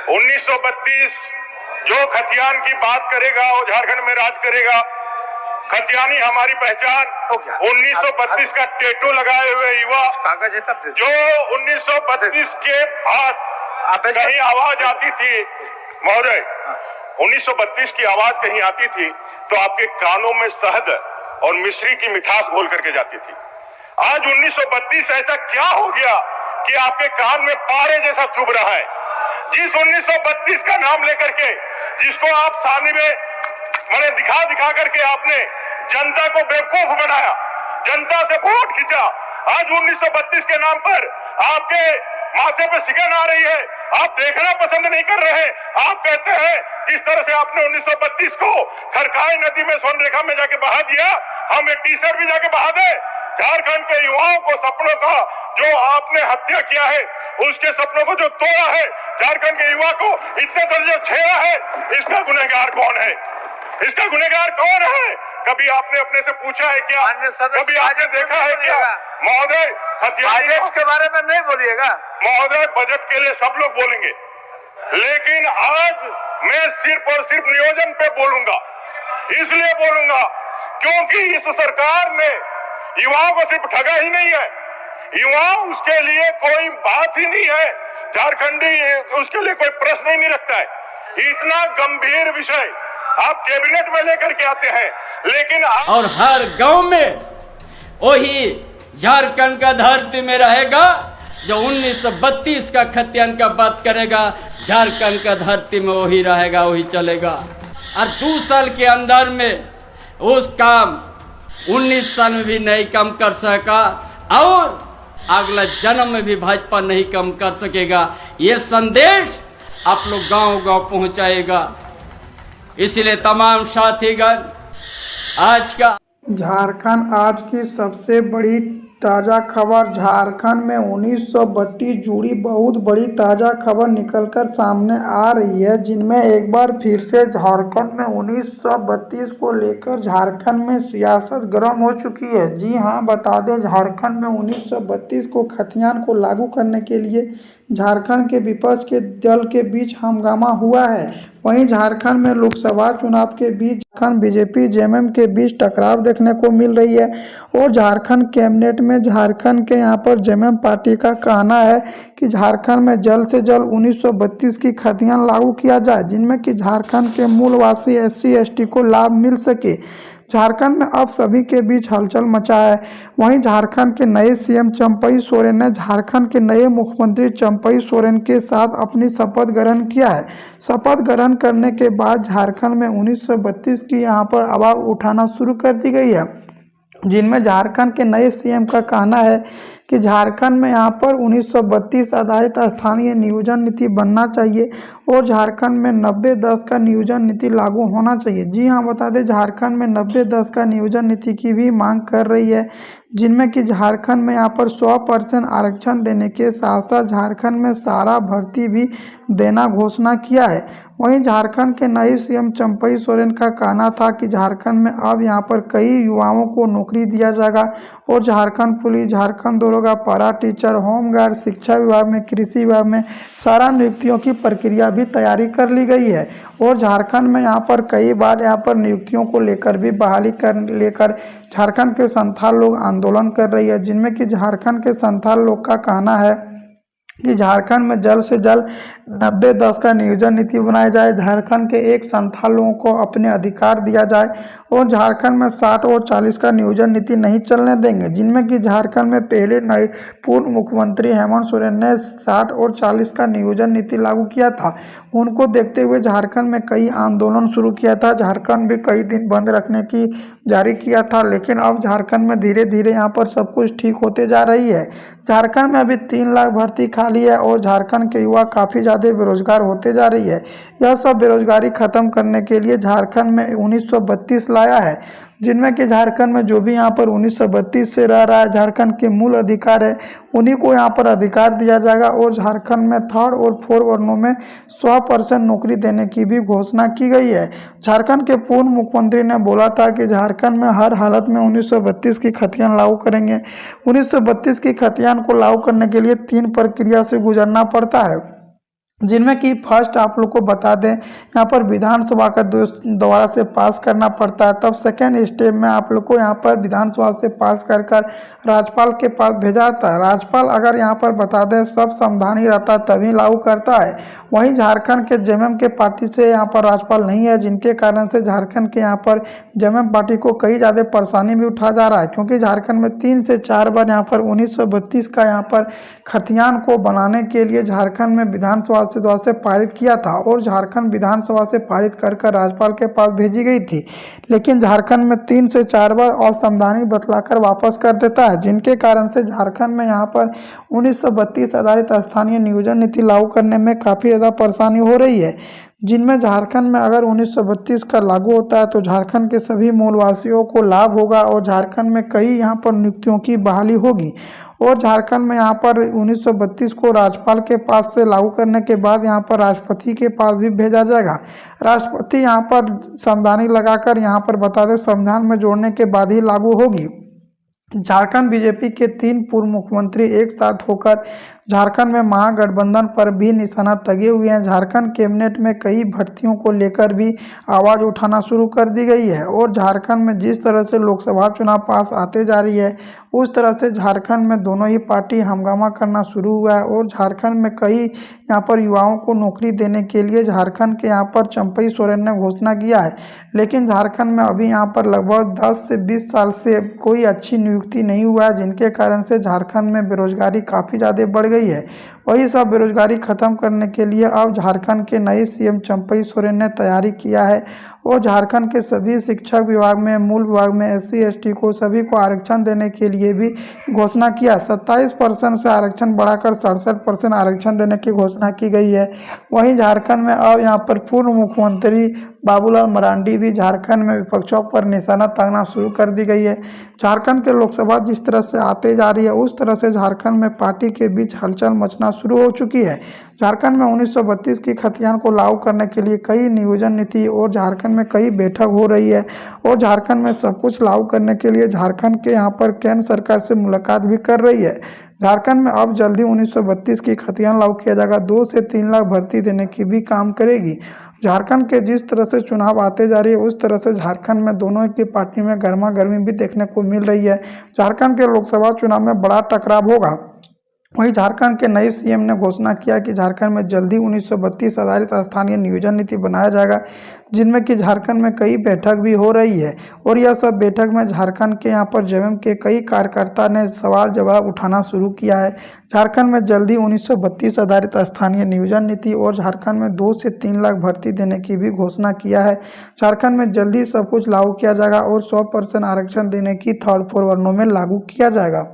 1932 जो खतियान की बात करेगा वो झारखंड में राज करेगा। खतियानी हमारी पहचान। 1932 का टेटू लगाए हुए युवा जो 1932 के बाद कहीं आवाज आती थी, महोदय 1932 की आवाज कहीं आती थी तो आपके कानों में शहद और मिश्री की मिठास घोल करके जाती थी। आज 1932 ऐसा क्या हो गया कि आपके कान में पारे जैसा चुभ रहा है? जिस 1932 का नाम लेकर के जिसको आप सामने में मैंने दिखा करके आपने जनता को बेवकूफ बनाया, जनता से वोट खींचा। आज 1932 के नाम पर आपके माथे पे सिकन आ रही है, आप देखना पसंद नहीं कर रहे। आप कहते हैं जिस तरह से आपने 1932 को खरकाई नदी में सोनरेखा में जाके बहा दिया, हम एक टी-शर्ट भी जाके बहा दे। झारखंड के युवाओं को सपनों का जो आपने हत्या किया है, उसके सपनों को जो तोड़ा है, झारखंड के युवा को इतने दर्जे छेड़ा है, इसका गुनहगार कौन है? इसका गुनहगार कौन है? कभी आपने अपने से पूछा है क्या? कभी आपने देखा है क्या? महोदय बजट के बारे में नहीं बोलिएगा। महोदय बजट के लिए सब लोग बोलेंगे, लेकिन आज मैं सिर्फ और सिर्फ नियोजन पे बोलूंगा। इसलिए बोलूंगा क्योंकि इस सरकार ने युवाओं को सिर्फ ठगा ही नहीं है, युवा उसके लिए कोई बात ही नहीं है, झारखंडी उसके लिए कोई प्रश्न ही नहीं रखता है। इतना गंभीर विषय आप कैबिनेट में लेकर के आते हैं, लेकिन और हर गांव में वही झारखंड का धरती में रहेगा जो 1932 का खतियान का बात करेगा। झारखंड का धरती में वही रहेगा, वही चलेगा। और 2 साल के अंदर में उस काम 19 साल में भी नहीं कम कर सका और अगला जन्म में भी भाजपा नहीं कम कर सकेगा। ये संदेश आप लोग गांव-गांव पहुंचाएगा। इसलिए तमाम साथीगण आज का झारखंड आज की सबसे बड़ी ताज़ा खबर। झारखंड में 1932 जुड़ी बहुत बड़ी ताज़ा खबर निकलकर सामने आ रही है, जिनमें एक बार फिर से झारखंड में 1932 को लेकर झारखंड में सियासत गर्म हो चुकी है। जी हां, बता दें झारखंड में 1932 को खतियान को लागू करने के लिए झारखंड के विपक्ष के दल के बीच हंगामा हुआ है। वहीं झारखंड में लोकसभा चुनाव के बीच झारखंड बीजेपी जेएमएम के बीच टकराव देखने को मिल रही है और झारखंड कैबिनेट में झारखंड के यहां पर जेएमएम पार्टी का कहना है कि झारखंड में जल्द से जल्द 1932 की खतियान लागू किया जाए, जिनमें कि झारखंड के मूलवासी एससी एसटी को लाभ मिल सके। झारखंड में अब सभी के बीच हलचल मचा है। वहीं झारखंड के नए सीएम चंपई सोरेन ने झारखंड के नए मुख्यमंत्री चंपई सोरेन के साथ अपनी शपथ ग्रहण किया है। शपथ ग्रहण करने के बाद झारखंड में 1932 की यहां पर आवाज उठाना शुरू कर दी गई है, जिनमें झारखंड के नए सीएम का कहना है कि झारखंड में यहाँ पर 1932 आधारित स्थानीय नियोजन नीति बनना चाहिए और झारखंड में 90-10 का नियोजन नीति लागू होना चाहिए। जी हाँ, बता दें झारखंड में 90-10 का नियोजन नीति की भी मांग कर रही है, जिनमें कि झारखंड में यहाँ पर 100% आरक्षण देने के साथ साथ झारखंड में सारा भर्ती भी देना घोषणा किया है। वहीं झारखंड के नए सीएम चंपई सोरेन का कहना था कि झारखंड में अब यहाँ पर कई युवाओं को नौकरी दिया जाएगा और झारखंड पुलिस, झारखंड दरोगा, पारा टीचर, होमगार्ड, शिक्षा विभाग में, कृषि विभाग में सारा नियुक्तियों की प्रक्रिया भी तैयारी कर ली गई है। और झारखंड में यहाँ पर कई बार यहाँ पर नियुक्तियों को लेकर भी बहाली कर लेकर झारखंड के संथाल लोग आंदोलन कर रही है, जिनमें कि झारखंड के संथाल लोग का कहना है कि झारखंड में जल्द से जल्द 90-10 का नियोजन नीति बनाया जाए, झारखंड के एक संथाल लोगों को अपने अधिकार दिया जाए और झारखंड में 60 और 40 का नियोजन नीति नहीं चलने देंगे, जिनमें कि झारखंड में पहले नए पूर्व मुख्यमंत्री हेमंत सोरेन ने 60 और 40 का नियोजन नीति लागू किया था। उनको देखते हुए झारखंड में कई आंदोलन शुरू किया था, झारखंड भी कई दिन बंद रखने की जारी किया था, लेकिन अब झारखंड में धीरे धीरे यहाँ पर सब कुछ ठीक होते जा रही है। झारखंड में अभी 3 लाख भर्ती खाली है और झारखंड के युवा काफ़ी ज़्यादा बेरोजगार होते जा रही है। यह सब बेरोजगारी खत्म करने के लिए झारखंड में 1932 लाया है, जिनमें कि झारखंड में जो भी यहाँ पर 1932 से रह रहा है, झारखंड के मूल अधिकार है, उन्हीं को यहाँ पर अधिकार दिया जाएगा और झारखंड में 3rd और 4th वर्णों में 100% नौकरी देने की भी घोषणा की गई है। झारखंड के पूर्व मुख्यमंत्री ने बोला था कि झारखंड में हर हालत में 1932 की खतियान लागू करेंगे। 1932 की खतियान को लागू करने के लिए 3 प्रक्रिया से गुजरना पड़ता है, जिनमें कि फर्स्ट आप लोग को बता दें यहाँ पर विधानसभा का दोबारा से पास करना पड़ता है, तब सेकेंड स्टेप में आप लोग को यहाँ पर विधानसभा से पास कर राज्यपाल के पास भेजा जाता है। राज्यपाल अगर यहाँ पर बता दें सब संवैधानिक रहता है तभी लागू करता है। वहीं झारखंड के जेएमएम के पार्टी से यहाँ पर राज्यपाल नहीं है, जिनके कारण से झारखंड के यहाँ पर जेएमएम पार्टी को कई ज़्यादा परेशानी भी उठा जा रहा है, क्योंकि झारखंड में 3 से 4 बार यहाँ पर 1932 का यहाँ पर खतियान को बनाने के लिए झारखंड में विधानसभा से द्वारा से पारित किया था और झारखंड विधानसभा से पारित कर राज्यपाल के पास भेजी गई थी, लेकिन झारखंड में 3 से 4 बार असंवैधानिक बतलाकर वापस कर देता है, जिनके कारण से झारखंड में यहाँ पर 1932 आधारित स्थानीय नियोजन नीति लागू करने में काफ़ी ज़्यादा परेशानी हो रही है। जिनमें झारखंड में अगर 1932 का लागू होता है तो झारखंड के सभी मूलवासियों को लाभ होगा और झारखंड में कई यहाँ पर नियुक्तियों की बहाली होगी और झारखंड में यहाँ पर 1932 को राज्यपाल के पास से लागू करने के बाद यहाँ पर राष्ट्रपति के पास भी भेजा जाएगा। राष्ट्रपति यहाँ पर संवैधानिक लगाकर यहाँ पर बता दें संविधान में जोड़ने के बाद ही लागू होगी। झारखंड बीजेपी के 3 पूर्व मुख्यमंत्री एक साथ होकर झारखंड में महागठबंधन पर भी निशाना तगे हुए हैं। झारखंड कैबिनेट में कई भर्तियों को लेकर भी आवाज़ उठाना शुरू कर दी गई है और झारखंड में जिस तरह से लोकसभा चुनाव पास आते जा रही है उस तरह से झारखंड में दोनों ही पार्टी हंगामा करना शुरू हुआ है और झारखंड में कई यहाँ पर युवाओं को नौकरी देने के लिए झारखंड के यहाँ पर चंपई सोरेन ने घोषणा किया है, लेकिन झारखंड में अभी यहाँ पर लगभग 10 से 20 साल से कोई अच्छी नियुक्ति नहीं हुआ है, जिनके कारण से झारखंड में बेरोजगारी काफ़ी ज़्यादा बढ़ गई है। वही सब बेरोजगारी खत्म करने के लिए अब झारखंड के नए सीएम चंपई सोरेन ने तैयारी किया है और झारखंड के सभी शिक्षक विभाग में, मूल विभाग में SC/ST को सभी को आरक्षण देने के लिए भी घोषणा किया। 27% से आरक्षण बढ़ाकर 67% आरक्षण देने की घोषणा की गई है। वहीं झारखंड में अब यहाँ पर पूर्व मुख्यमंत्री बाबूलाल मरांडी भी झारखंड में विपक्षों पर निशाना ताकना शुरू कर दी गई है। झारखंड के लोकसभा जिस तरह से आते जा रही है उस तरह से झारखंड में पार्टी के बीच हलचल मचना शुरू हो चुकी है। झारखंड में 1932 की खतियान को लागू करने के लिए कई नियोजन नीति और झारखंड में कई बैठक हो रही है और झारखंड में सब कुछ लागू करने के लिए झारखंड के यहाँ पर केंद्र सरकार से मुलाकात भी कर रही है। झारखंड में अब जल्दी 1932 की खतियान लागू किया जाएगा। 2 से 3 लाख भर्ती देने की भी काम करेगी। झारखंड के जिस तरह से चुनाव आते जा रही है उस तरह से झारखंड में दोनों की पार्टी में गर्मा गर्मी भी देखने को मिल रही है। झारखंड के लोकसभा चुनाव में बड़ा टकराव होगा। वहीं झारखंड के नए सीएम ने घोषणा किया कि झारखंड में जल्दी 1932 आधारित स्थानीय नियोजन नीति बनाया जाएगा, जिनमें कि झारखंड में कई बैठक भी हो रही है और यह सब बैठक में झारखंड के यहाँ पर जेएमएम के कई कार्यकर्ता ने सवाल जवाब उठाना शुरू किया है। झारखंड में जल्दी 1932 आधारित स्थानीय नियोजन नीति और झारखंड में 2 से 3 लाख भर्ती देने की भी घोषणा किया है। झारखंड में जल्दी सब कुछ लागू किया जाएगा और 100% आरक्षण देने की 3rd 4 वर्णों में लागू किया जाएगा।